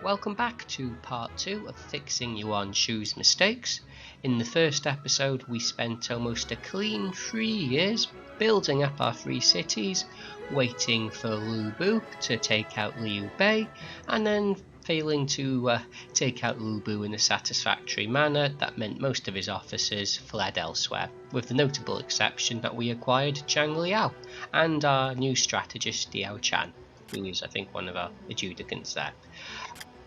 Welcome back to part 2 of fixing Yuan Shu's mistakes. In the first episode we spent almost a clean 3 years building up our 3 cities, waiting for Lu Bu to take out Liu Bei, and then failing to take out Lu Bu in a satisfactory manner. That meant most of his officers fled elsewhere, with the notable exception that we acquired Zhang Liao and our new strategist Diao Chan, who is I think one of our adjudicants there.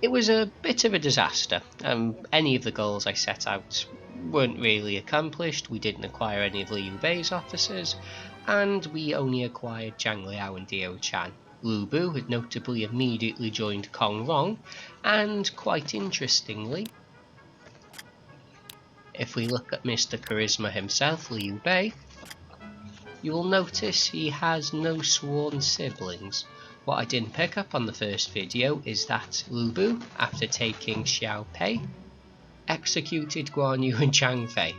It was a bit of a disaster. Any of the goals I set out weren't really accomplished. We didn't acquire any of Liu Bei's officers, and we only acquired Zhang Liao and Diao Chan. Lu Bu had notably immediately joined Kong Rong, and quite interestingly, if we look at Mr. Charisma himself, Liu Bei, you will notice he has no sworn siblings. What I didn't pick up on the first video is that Lu Bu, after taking Xiao Pei, executed Guan Yu and Chang Fei.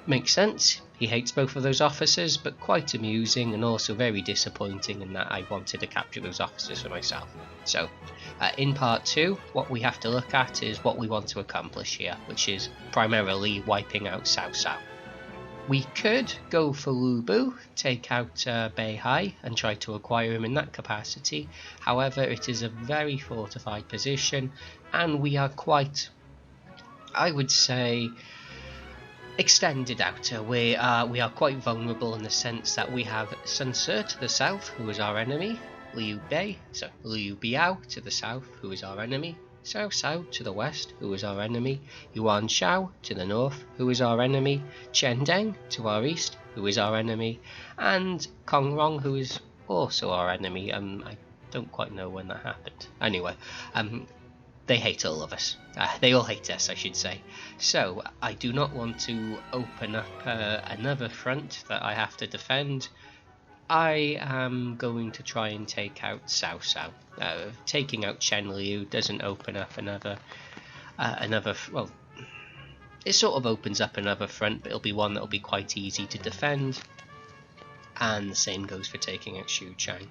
Makes sense, he hates both of those officers, but quite amusing and also very disappointing in that I wanted to capture those officers for myself. So, in part 2, what we have to look at is what we want to accomplish here, which is primarily wiping out Cao Cao. We could go for Lu Bu, take out Beihai and try to acquire him in that capacity. However, it is a very fortified position and we are quite, I would say, extended out. We are quite vulnerable in the sense that we have Sun Ce to the south, who is our enemy, Liu Biao to the south, who is our enemy, Cao Cao to the west, who is our enemy, Yuan Shao to the north, who is our enemy, Chen Deng to our east, who is our enemy, and Kong Rong, who is also our enemy. I don't quite know when that happened. Anyway, they hate all of us. They all hate us, I should say. So, I do not want to open up another front that I have to defend. I am going to try and take out Cao Cao. Taking out Chen Liu doesn't open up another, well, it sort of opens up another front, but it'll be one that'll be quite easy to defend. And the same goes for taking out Xuchang.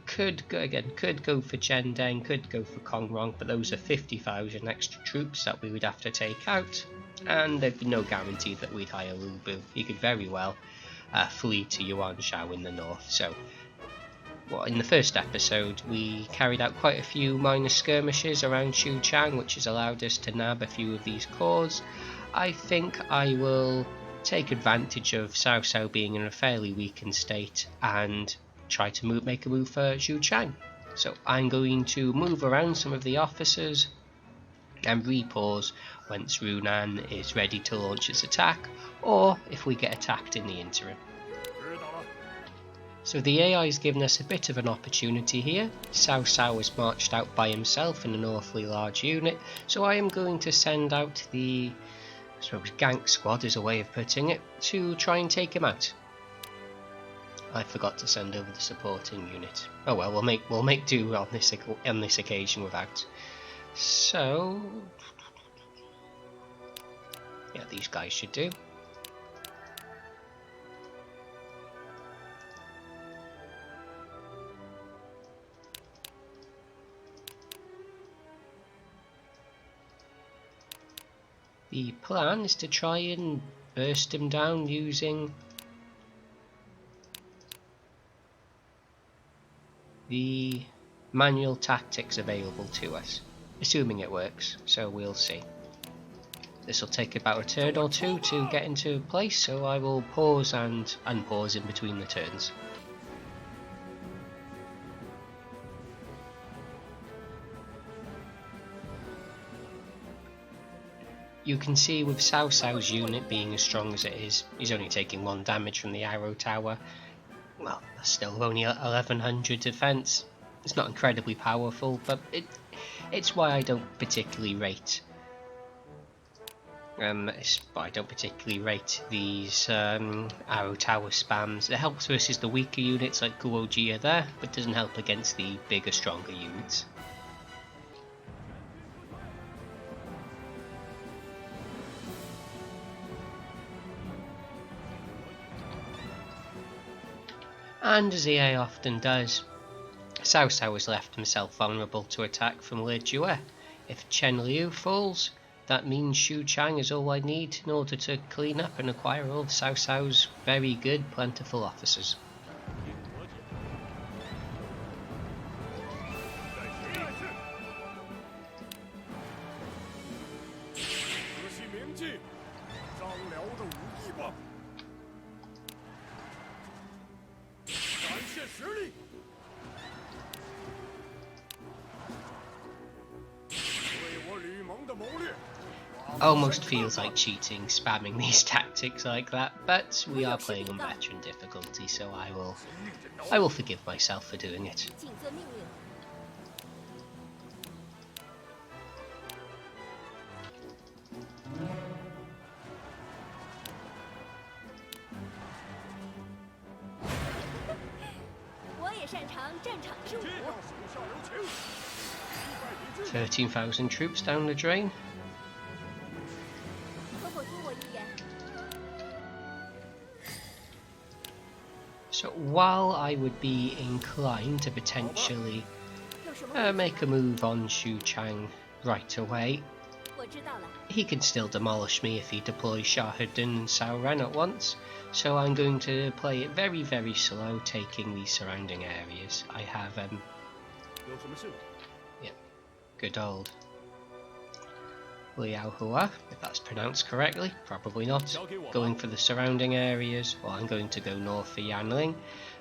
Could go for Chen Deng, could go for Kong Rong, but those are 50,000 extra troops that we would have to take out, and there'd be no guarantee that we'd hire Lu Bu. He could very well flee to Yuan Shao in the north. So, in the first episode, we carried out quite a few minor skirmishes around Xuchang, which has allowed us to nab a few of these cores. I think I will take advantage of Cao Cao being in a fairly weakened state and try to make a move for Xuchang. So I'm going to move around some of the officers and repause once Runan is ready to launch its attack, or if we get attacked in the interim. So the AI has given us a bit of an opportunity here. Cao Cao is marched out by himself in an awfully large unit, so I am going to send out the, I suppose, gank squad is a way of putting it, to try and take him out. I forgot to send over the supporting unit. Oh well, we'll make do on this occasion without. So yeah, these guys should do. The plan is to try and burst him down using the manual tactics available to us, assuming it works, so we'll see. This will take about a turn or two to get into place, so I will pause and unpause in between the turns. You can see with Cao Cao's unit being as strong as it is, he's only taking 1 damage from the arrow tower. Well, that's still only 1100 defense. It's not incredibly powerful, but it's why I don't particularly rate. These arrow tower spams. It helps versus the weaker units like Guojia there, but doesn't help against the bigger, stronger units. And as EA often does, Cao Cao has left himself vulnerable to attack from Lord Jue. If Chen Liu falls, that means Xuchang is all I need in order to clean up and acquire all of Cao Cao's very good, plentiful officers. Almost feels like cheating, spamming these tactics like that, but we are playing on veteran difficulty, so I will forgive myself for doing it. "13,000 troops down the drain." So while I would be inclined to potentially make a move on Xuchang right away, he can still demolish me if he deploys Shahadin and Cao Ren at once, so I'm going to play it very, very slow, taking these surrounding areas. I have good old Liao Hua, if that's pronounced correctly, probably not, going for the surrounding areas, while I'm going to go north for Yanling,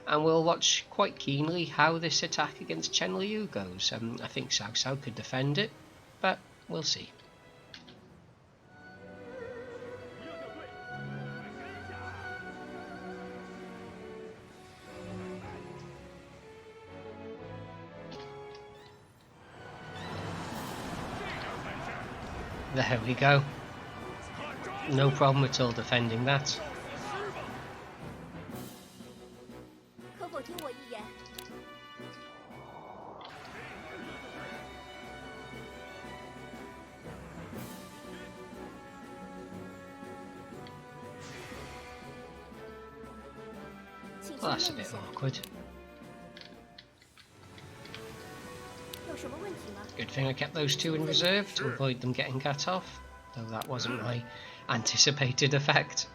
and we'll watch quite keenly how this attack against Chen Liu goes. I think Cao Cao could defend it, but we'll see. There we go. No problem at all defending that. Well, that's a bit awkward. Good thing I kept those two in reserve to avoid them getting cut off, though that wasn't my anticipated effect.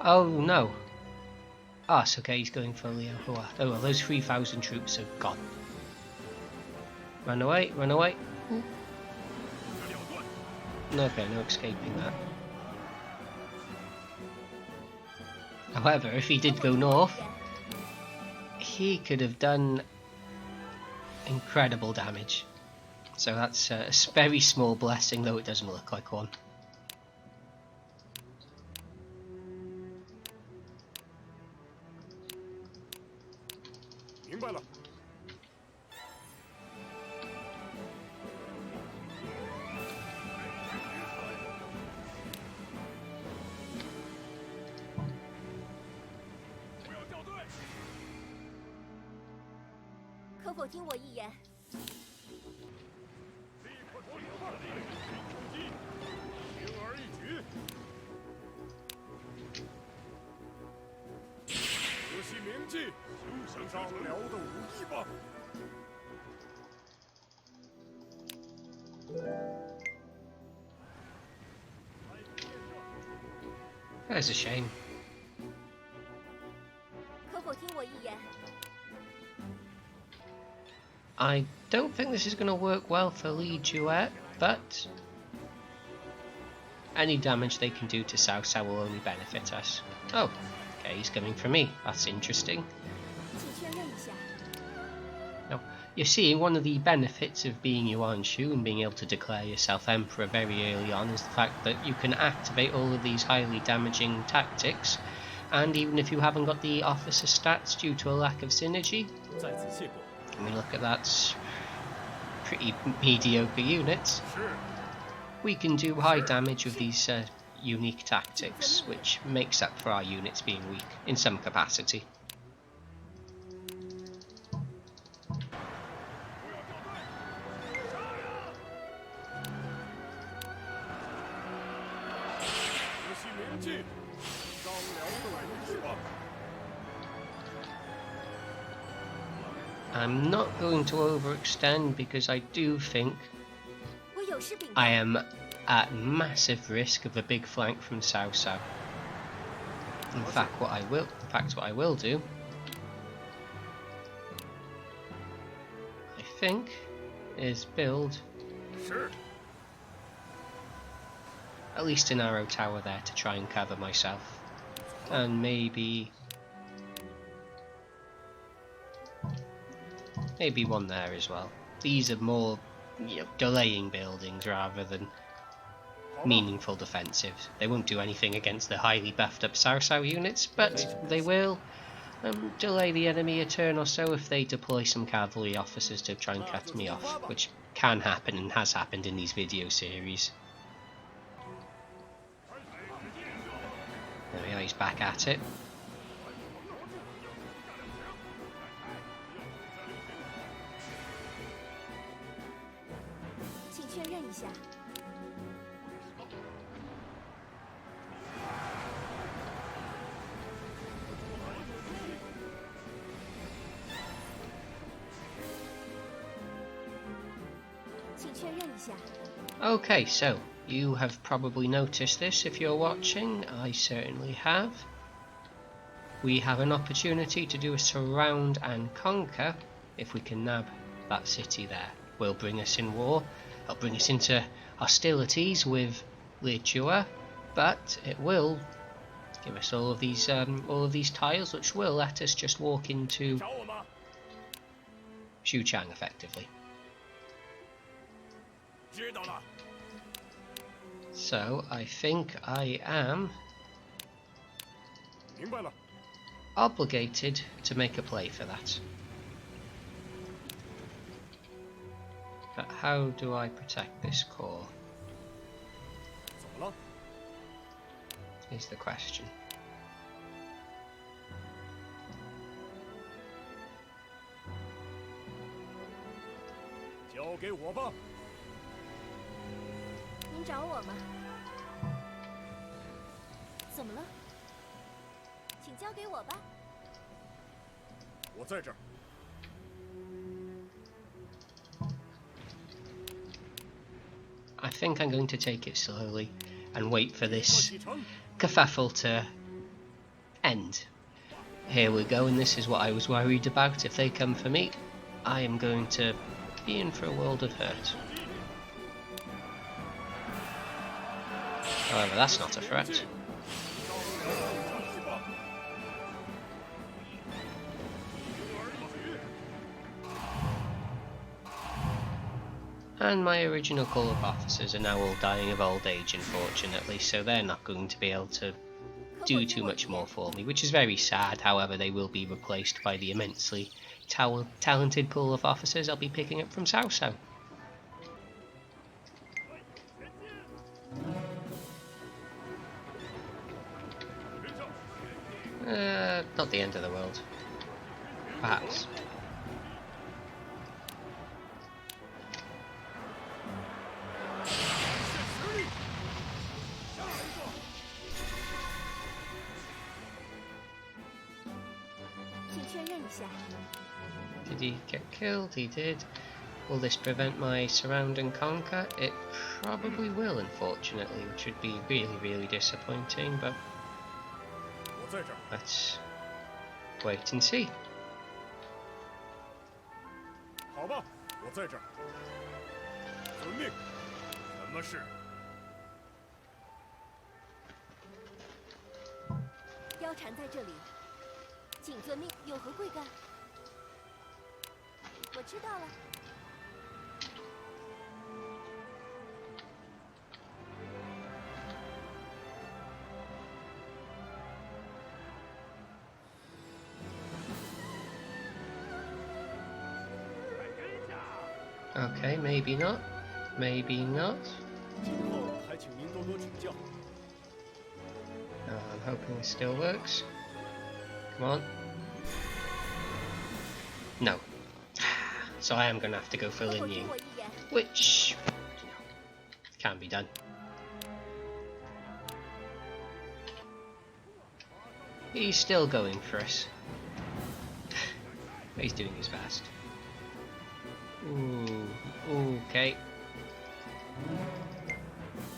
Oh no. Ah, it's okay, he's going for Liao Hua. Oh well, those 3,000 troops are gone. Run away, run away. Okay, no escaping that. However, if he did go north, he could have done incredible damage. So that's a very small blessing, though it doesn't look like one. That's a shame. I don't think this is going to work well for Li Jue, but any damage they can do to Cao Cao will only benefit us. Oh, okay, he's coming for me. That's interesting. Now, you see, one of the benefits of being Yuan Shu and being able to declare yourself Emperor very early on is the fact that you can activate all of these highly damaging tactics, and even if you haven't got the officer stats due to a lack of synergy, I mean, look at that, pretty mediocre units, we can do high damage with these unique tactics, which makes up for our units being weak in some capacity. I'm not going to overextend because I do think I am at massive risk of a big flank from Cao Cao. In fact, what I will do, I think, is build at least an arrow tower there to try and cover myself, and maybe one there as well. These are more, delaying buildings rather than meaningful defensives. They won't do anything against the highly buffed up Cao Cao units, but they will delay the enemy a turn or so if they deploy some cavalry officers to try and cut me off, which can happen and has happened in these video series. There we are, he's back at it. Okay, so you have probably noticed this if you're watching. I certainly have. We have an opportunity to do a surround and conquer. If we can nab that city there, will bring us in war. It'll bring us into hostilities with Lichua, but it will give us all of these tiles, which will let us just walk into Xuchang effectively. So I think I am obligated to make a play for that. But how do I protect this core? Is the question. I think I'm going to take it slowly and wait for this kerfuffle to end. Here we go, and this is what I was worried about. If they come for me, I am going to be in for a world of hurt. However, that's not a threat. And my original Corps of officers are now all dying of old age, unfortunately, so they're not going to be able to do too much more for me, which is very sad. However, they will be replaced by the immensely talented pool of officers I'll be picking up from Cao Cao. Not the end of the world. Perhaps. Did he get killed? He did. Will this prevent my surround and conquer? It probably will, unfortunately, which would be really, really disappointing, but let's wait and see. Okay, maybe not. Maybe not. I'm hoping this still works. Come on. No. So I am going to have to go for Ning, which can be done. He's still going for us. He's doing his best. Ooh, okay.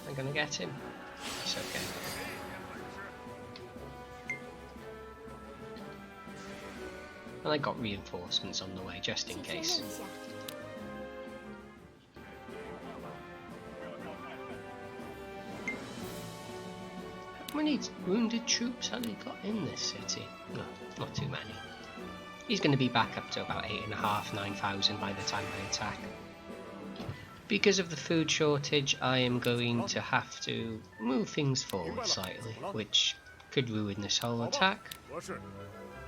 I'm gonna get him. It's okay. And I got reinforcements on the way, just in case. How many wounded troops have he got in this city? No, not too many. He's going to be back up to about 8,500, 9,000 by the time I attack. Because of the food shortage, I am going to have to move things forward slightly, which could ruin this whole attack.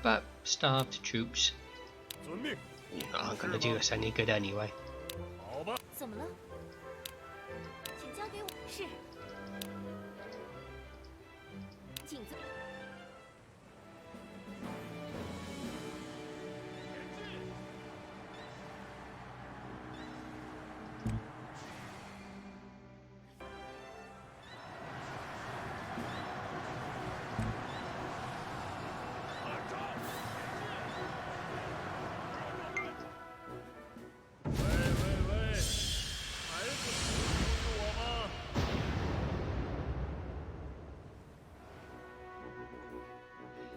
But starved troops aren't going to do us any good anyway.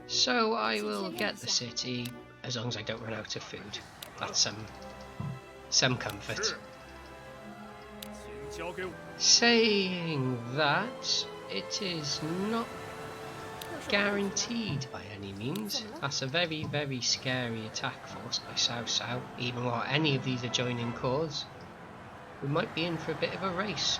So I will get the city as long as I don't run out of food. That's some comfort. Saying that, it is not guaranteed by any means. That's a very, very scary attack force by Cao Cao. Even while any of these are joining cause, we might be in for a bit of a race.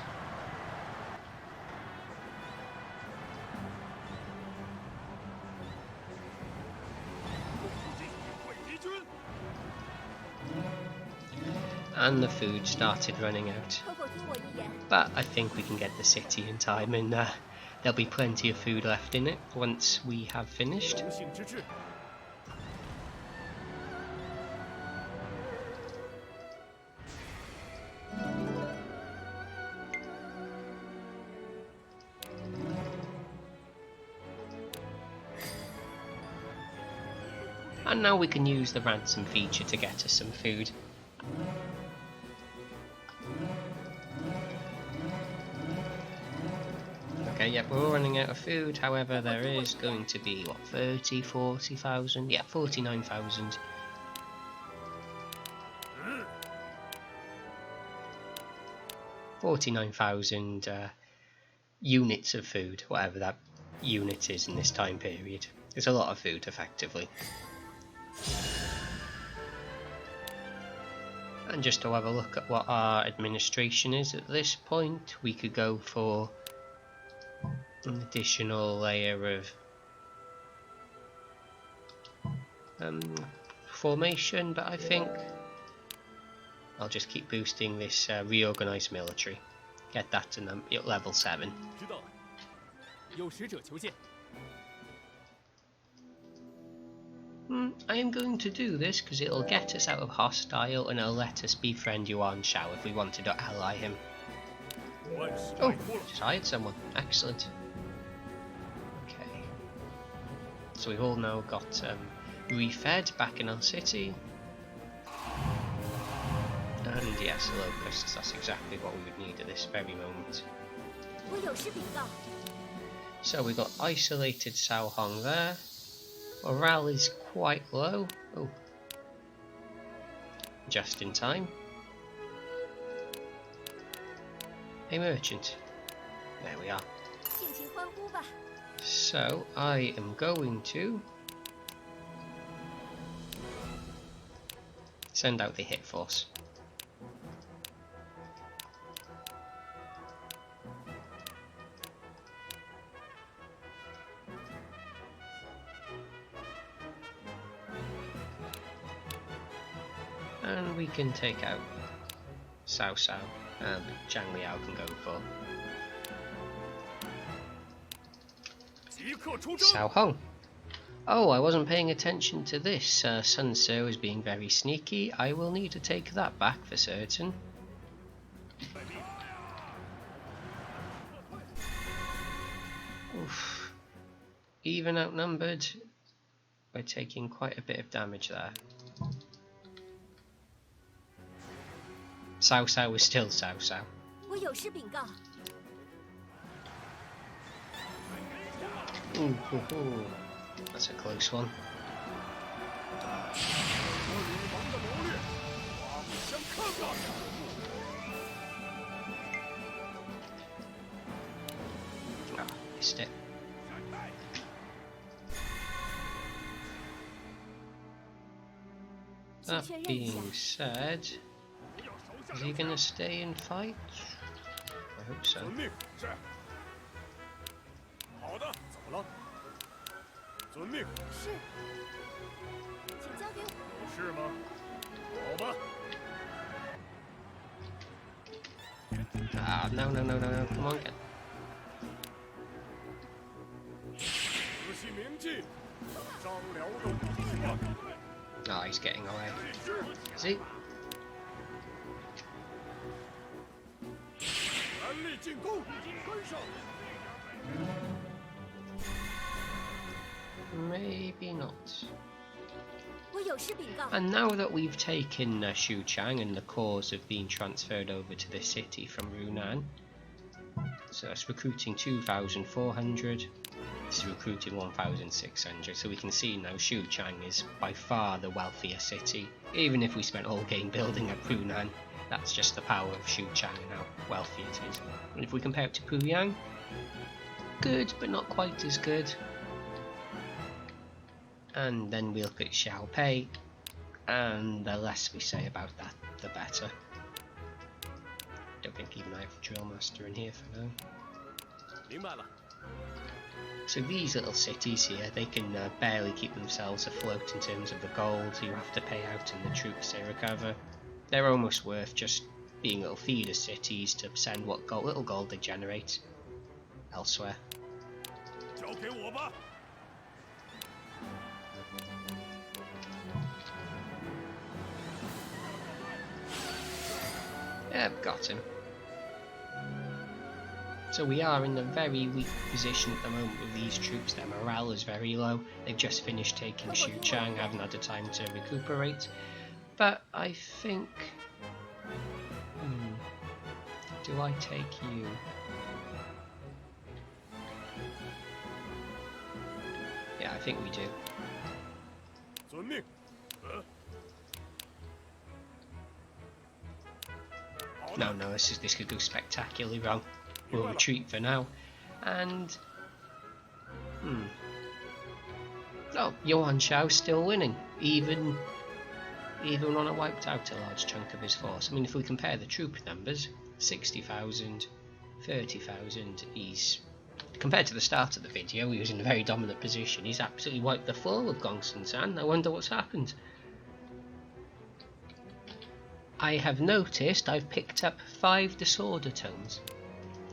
And the food started running out. But I think we can get the city in time, and there'll be plenty of food left in it once we have finished. And now we can use the ransom feature to get us some food. Okay, yep, we're all running out of food. However, there is going to be, what, 30, 40,000? Yeah, 49,000. Units of food, whatever that unit is in this time period. It's a lot of food, effectively. And just to have a look at what our administration is at this point, we could go for an additional layer of formation, but I think I'll just keep boosting this reorganized military. Get that to level 7. I am going to do this because it'll get us out of hostile and it'll let us befriend Yuan Shao if we wanted to ally him. Oh, just hired someone. Excellent. Okay. So we've all now got refed back in our city. And yes, locusts, that's exactly what we would need at this very moment. So we've got isolated Cao Hong there. Morale is quite low. Oh. Just in time. A merchant. There we are. So I am going to send out the hit force. And we can take out Cao Cao, and Zhang Liao can go for Cao Hong. Oh, I wasn't paying attention to this. Sun Tzu is being very sneaky. I will need to take that back for certain. Oof. Even outnumbered, we're taking quite a bit of damage there. Cao Cao is still Cao Cao. 我有事禀告。 Ooh, ooh, ooh. That's a close one. Oh, missed it. That being said, is he going to stay and fight? I hope so. 好的，怎么了？遵命。是，请交给我。有事吗？好吧。 Ah, no, no, no, no, no, come on, get. 仔细铭记，伤辽东地方。 Oh, he's getting away. Is he? 全力进攻，跟上。 Maybe not. 我有事禀告。 And now that we've taken Xuchang and the cause of being transferred over to the city from Yunnan, so that's recruiting 2,400. This is recruiting 1,600. So we can see now Xuchang is by far the wealthier city. Even if we spent all game building at Yunnan, that's just the power of Xuchang and how wealthy it is. And if we compare it to Puyang, good but not quite as good. And then we look at Xiaopei, and the less we say about that, the better. Don't think even I have a drill master in here for now. 明白了。 So these little cities here, they can barely keep themselves afloat in terms of the gold you have to pay out and the troops they recover. They're almost worth just being little feeder cities to send what little gold they generate elsewhere. 交给我吧。 Yeah, got him. So we are in a very weak position at the moment with these troops. Their morale is very low. They've just finished taking Xuchang, haven't had the time to recuperate. But I think... do I take you? Yeah, I think we do. 遵命。 No, this could go spectacularly wrong. We'll retreat for now. And... Oh, Yuan Shao's still winning. Even when I wiped out a large chunk of his force. I mean, if we compare the troop numbers, 60,000, 30,000, he's... Compared to the start of the video, he was in a very dominant position. He's absolutely wiped the floor with Gongsun San. I wonder what's happened. I have noticed I've picked up 5 disorder tomes,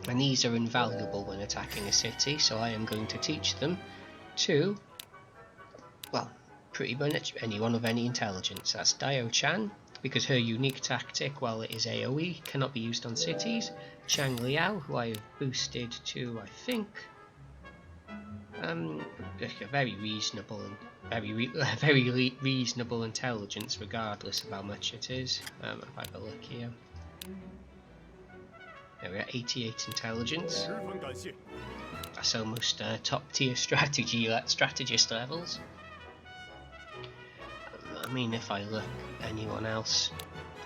and these are invaluable when attacking a city, so I am going to teach them to, well, pretty much anyone of any intelligence. That's Dio Chan, because her unique tactic, while it is AoE, cannot be used on cities. Chang Liao, who I have boosted to, I think, a very reasonable and very reasonable intelligence, regardless of how much it is. If I have a look here, there we are, 88 intelligence. 十分感谢。 That's almost top tier strategist levels. I mean, if I look at anyone else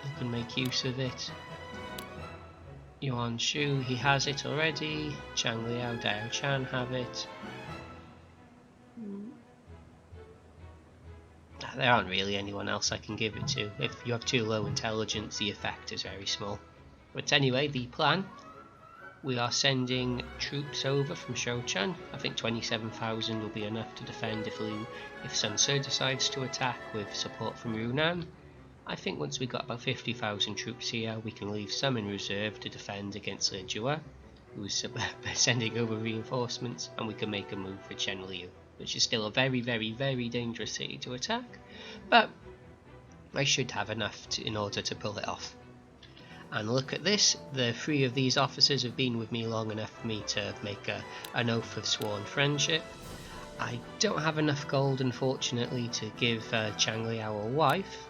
who can make use of it, Yuan Shu, he has it already. Chang Liao, Dao Chan have it. There aren't really anyone else I can give it to. If you have too low intelligence, the effect is very small. But anyway, the plan, we are sending troops over from Xuchang. I think 27,000 will be enough to defend if Sun Ce decides to attack with support from Yunnan. I think once we've got about 50,000 troops here, we can leave some in reserve to defend against Lejua, who's sending over reinforcements, and we can make a move for Chenliu, which is still a very, very, very dangerous city to attack, but I should have enough in order to pull it off. And look at this, the 3 of these officers have been with me long enough for me to make an oath of sworn friendship. I don't have enough gold, unfortunately, to give Chang Liao a wife.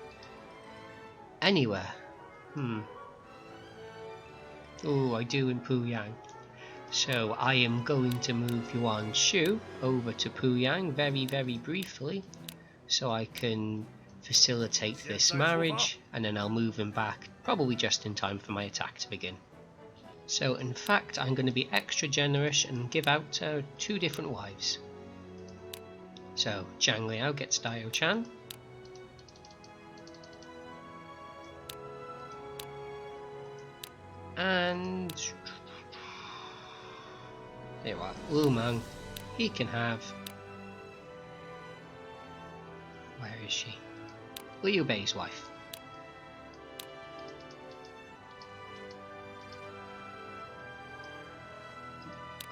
Anywhere. Oh, I do in Puyang. So I am going to move Yuan Shu over to Puyang very, very briefly, so I can facilitate this marriage, and then I'll move him back, probably just in time for my attack to begin. So in fact, I'm going to be extra generous and give out 2 different wives. So Zhang Liao gets Dio Chan. And there you are, Lu Meng, he can have, where is she? Liu Bei's wife.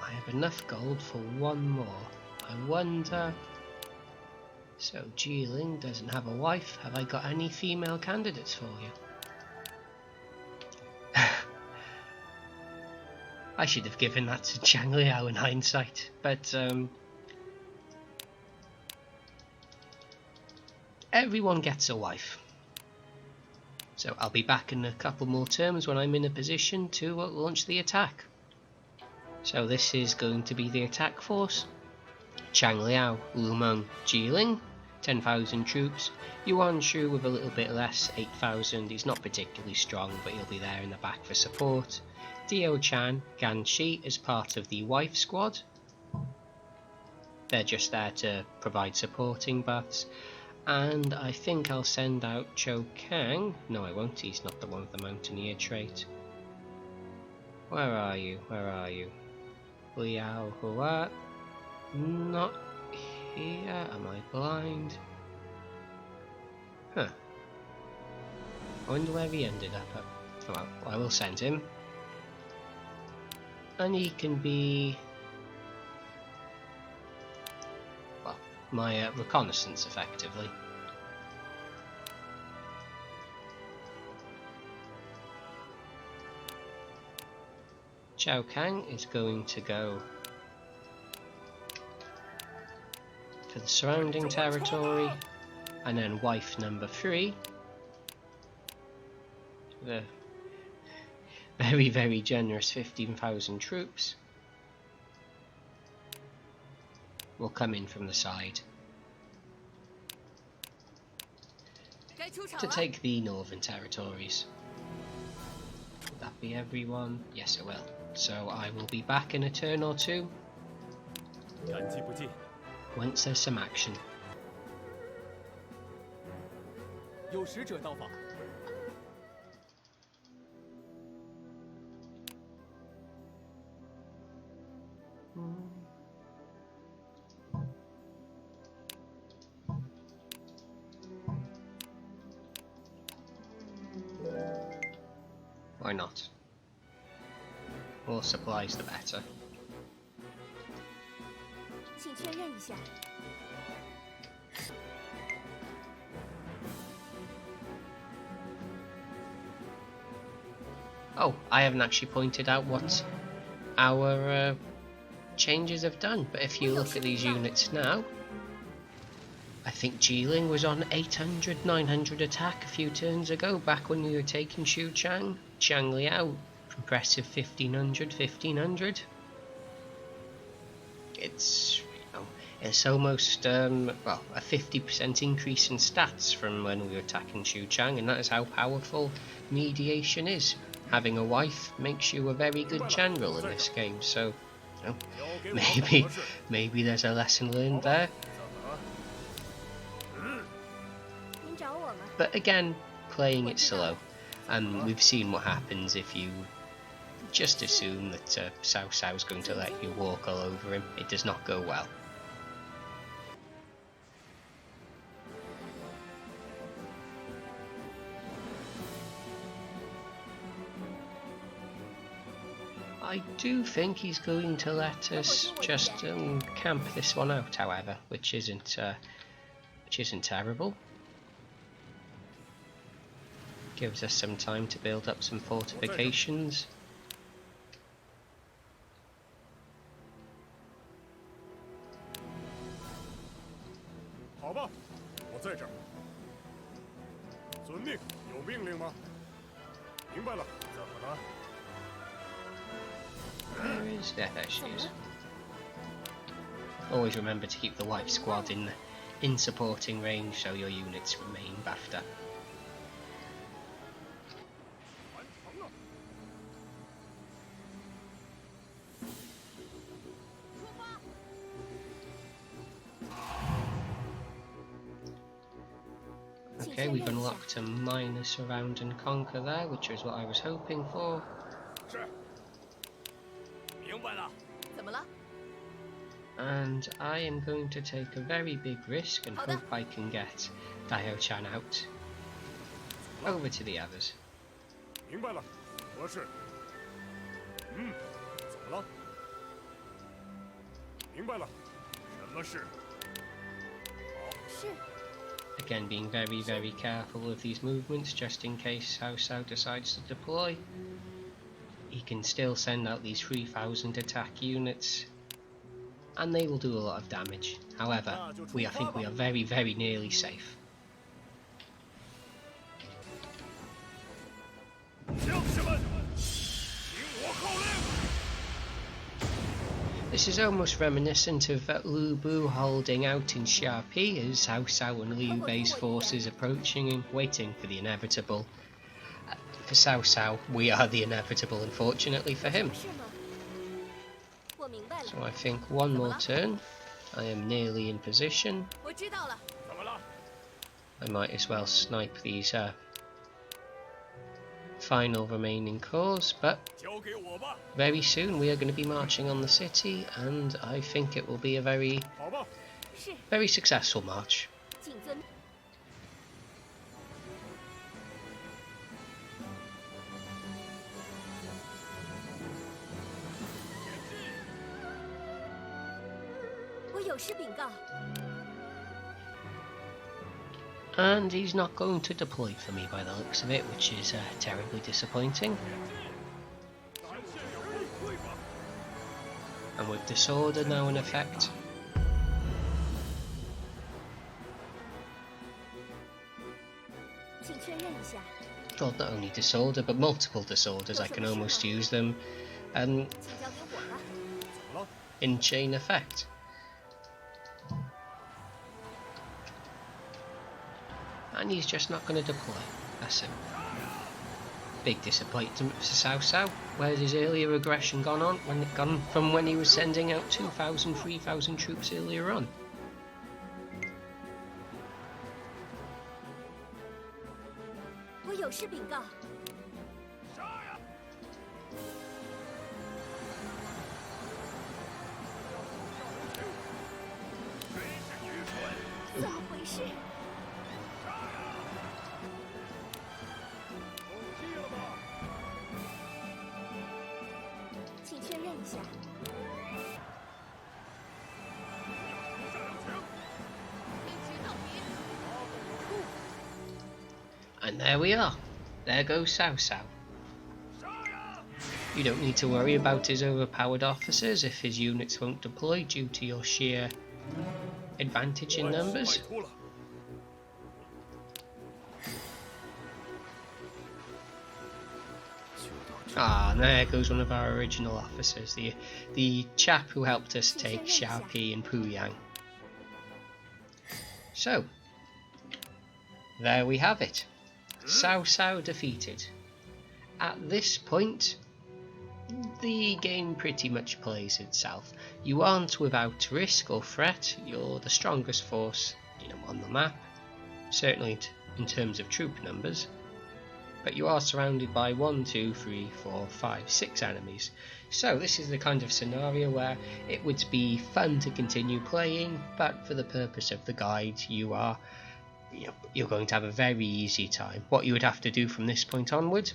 I have enough gold for 1 more. I wonder. So Jiling doesn't have a wife. Have I got any female candidates for you? I should have given that to Zhang Liao in hindsight, but everyone gets a wife. So I'll be back in a couple more terms when I'm in a position to launch the attack. So this is going to be the attack force. Zhang Liao, Lu Meng, Jiling, 10,000 troops. Yuan Shu with a little bit less, 8,000. He's not particularly strong, but he'll be there in the back for support. Dio Chan, Gan Shi as part of the wife squad. They're just there to provide supporting buffs. And I think I'll send out Xuchang. No, I won't. He's not the one with the Mountaineer trait. Where are you? Where are you? Liao Hua. Not here. Am I blind? Huh. I wonder where he ended up at. Well, I will send him. And he can be, well, my reconnaissance effectively. Cao Cao is going to go to the surrounding territory, and then wife number 3, the very, very generous 15,000 troops, will come in from the side to take the northern territories. Will that be everyone? Yes, it will. So I will be back in a turn or 2 once there's some action. Why not? More supplies the better. 请确认一下。 Oh, I haven't actually pointed out what our changes have done, but if you look at these units now, I think Jiling was on 800, 900 attack a few turns ago, back when we were taking Xuchang. Zhang Liao, impressive 1500, 1500. It's, you know, it's almost well, a 50% increase in stats from when we were attacking Xuchang, and that is how powerful mediation is. Having a wife makes you a very good general in this game, so you know, maybe there's a lesson learned there. But again, playing it slow, and we've seen what happens if you just assume that Cao Cao is going to let you walk all over him. It does not go well. I do think he's going to let us just camp this one out, however, which isn't terrible. Gives us some time to build up some fortifications. Where is... There she is. Always remember to keep the white squad in supporting range so your units remain buffed up. 完成了。Okay, we've unlocked a minor surround and conquer there, which is what I was hoping for. 是。明白了。怎么了？ And I am going to take a very big risk and hope I can get Dio-chan out. Over to the others. 明白了，合适。怎么了？明白了，什么事？ 是。 Again, being very, very careful with these movements, just in case Cao Cao decides to deploy. He can still send out these 3,000 attack units, and they will do a lot of damage. However, I think we are very, very nearly safe. 将士们，听我号令！ This is almost reminiscent of Lu Bu holding out in Sharpie as Cao Cao and Liu Bei's forces approaching him, waiting for the inevitable. For Cao Cao, we are the inevitable, unfortunately for him. 是吗？我明白了。 So I think one more turn, I am nearly in position. 我知道了。 怎么了？ I might as well snipe these final remaining cores, but 交给我吧。 very soon we are going to be marching on the city, and I think it will be a very, 好吧。 是， very successful march. 谨遵。 我有事禀告。 And he's not going to deploy for me by the looks of it, which is terribly disappointing. And with disorder now in effect, 请确认一下。 well, not only disorder, but multiple disorders, I can almost use them 请交给我吧。 in chain effect. And he's just not going to deploy. That's him. Big disappointment for Cao Cao. Where's his earlier aggression gone from when he was sending out 2,000, 3,000 troops earlier on? 我有事禀告。 怎么回事？ 请确认一下。 And there we are. There goes Cao Cao. You don't need to worry about his overpowered officers if his units won't deploy due to your sheer advantage in numbers. 拜托了。 Ah, and there goes one of our original officers, the chap who helped us take Xiaopi and Puyang. So, there we have it. Cao Cao defeated. At this point, the game pretty much plays itself. You aren't without risk or threat. You're the strongest force, on the map, certainly in terms of troop numbers. But you are surrounded by 1, 2, 3, 4, 5, 6 enemies. So this is the kind of scenario where it would be fun to continue playing, but for the purpose of the guide, you're going to have a very easy time. What you would have to do from this point onward: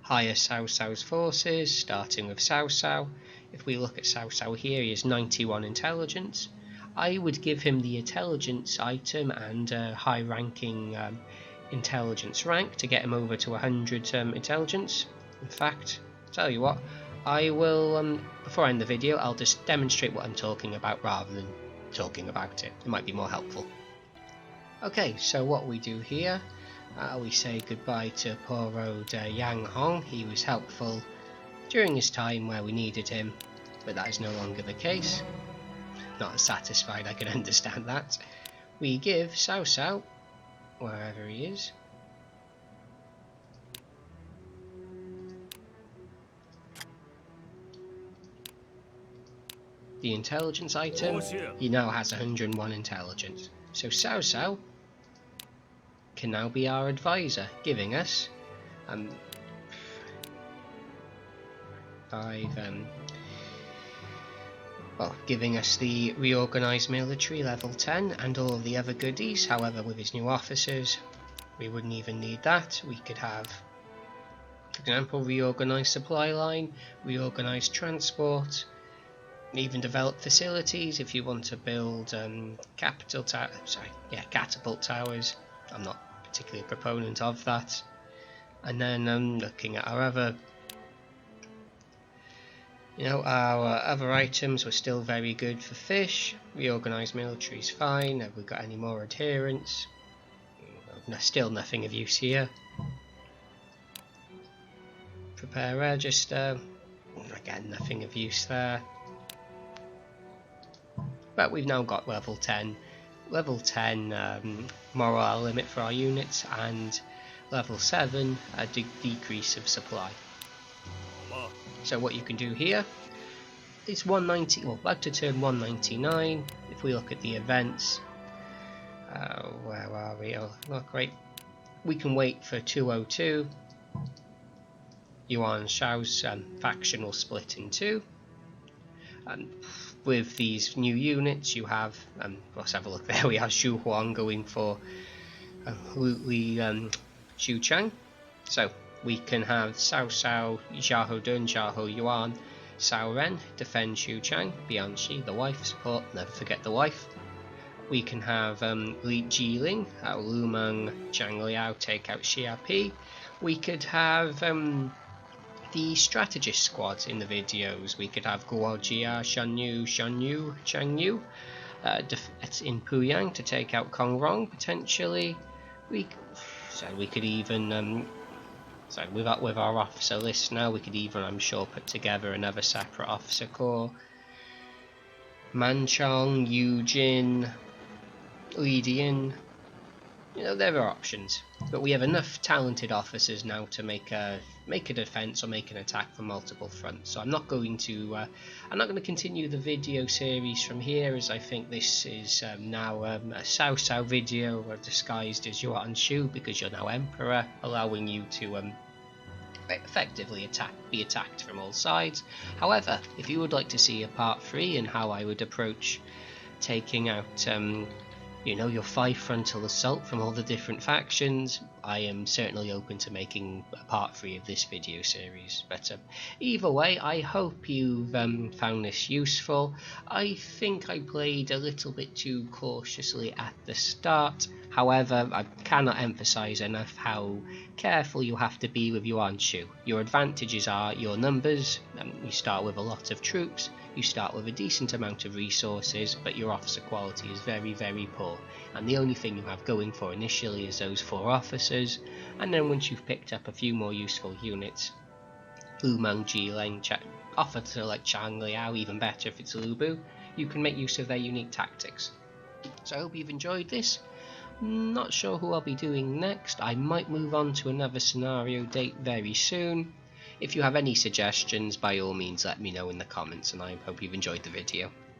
hire Cao Cao's forces, starting with Cao Cao. If we look at Cao Cao here, he has 91 intelligence. I would give him the intelligence item and high-ranking intelligence rank to get him over to 100 intelligence. In fact, tell you what, I will, before I end the video, I'll just demonstrate what I'm talking about rather than talking about it. It might be more helpful. Okay, so what we do here, we say goodbye to poor old Yang Hong. He was helpful during his time where we needed him, but that is no longer the case. Not as satisfied, I can understand that. We give Cao Cao, wherever he is, the intelligence item. He now has 101 intelligence. So Cao Cao can now be our advisor, giving us giving us the reorganised military level 10 and all of the other goodies. However, with his new officers, we wouldn't even need that. We could have, for example, reorganised supply line, reorganised transport, even develop facilities if you want to build catapult towers. I'm not particularly a proponent of that. And then looking at our other, our other items were still very good for fish. Reorganised military is fine. Have we got any more adherents? Still nothing of use here. Prepare register. Again, nothing of use there. But we've now got level 10 morale limit for our units, and level 7 a decrease of supply. So what you can do here is 190, well, back to turn 199. If we look at the events, where are we? Oh, not great. We can wait for 202. Yuan Shao's faction will split in two. With these new units, you have, let's have a look there, we have Huang going for Xuchang. So we can have Cao Cao, Xiahou Dun, Xiahou Yuan, Cao Ren defend Xuchang, Bianxi, the wife, support, never forget the wife. We can have Li Jiling, Lu Meng, Zhang Liao take out Xia Pi. We could have the strategist squad in the videos. We could have Guo Jia, Shan Yu, Chang Yu in Puyang to take out Kong Rong potentially. We could even with our officer list now, we could even, I'm sure, put together another separate officer corps. Manchong, Yujin, Lidian. There are options, but we have enough talented officers now to make a defense or make an attack from multiple fronts. So I'm not going to continue the video series from here, as I think this is now a Cao Cao video disguised as Yuan Shu, because you're now emperor, allowing you to effectively be attacked from all sides. However, if you would like to see a part 3 and how I would approach taking out your 5 frontal assault from all the different factions, I am certainly open to making a part 3 of this video series. But either way, I hope you've found this useful. I think I played a little bit too cautiously at the start. However, I cannot emphasize enough how careful you have to be with Yuan Shu. Your advantages are your numbers. You start with a lot of troops. You start with a decent amount of resources, but your officer quality is very, very poor. And the only thing you have going for initially is those 4 officers, and then once you've picked up a few more useful units, Lu Meng, Jileng, offer to like Zhang Liao, even better if it's Lu Bu, you can make use of their unique tactics. So I hope you've enjoyed this. Not sure who I'll be doing next. I might move on to another scenario date very soon. If you have any suggestions, by all means let me know in the comments, and I hope you've enjoyed the video.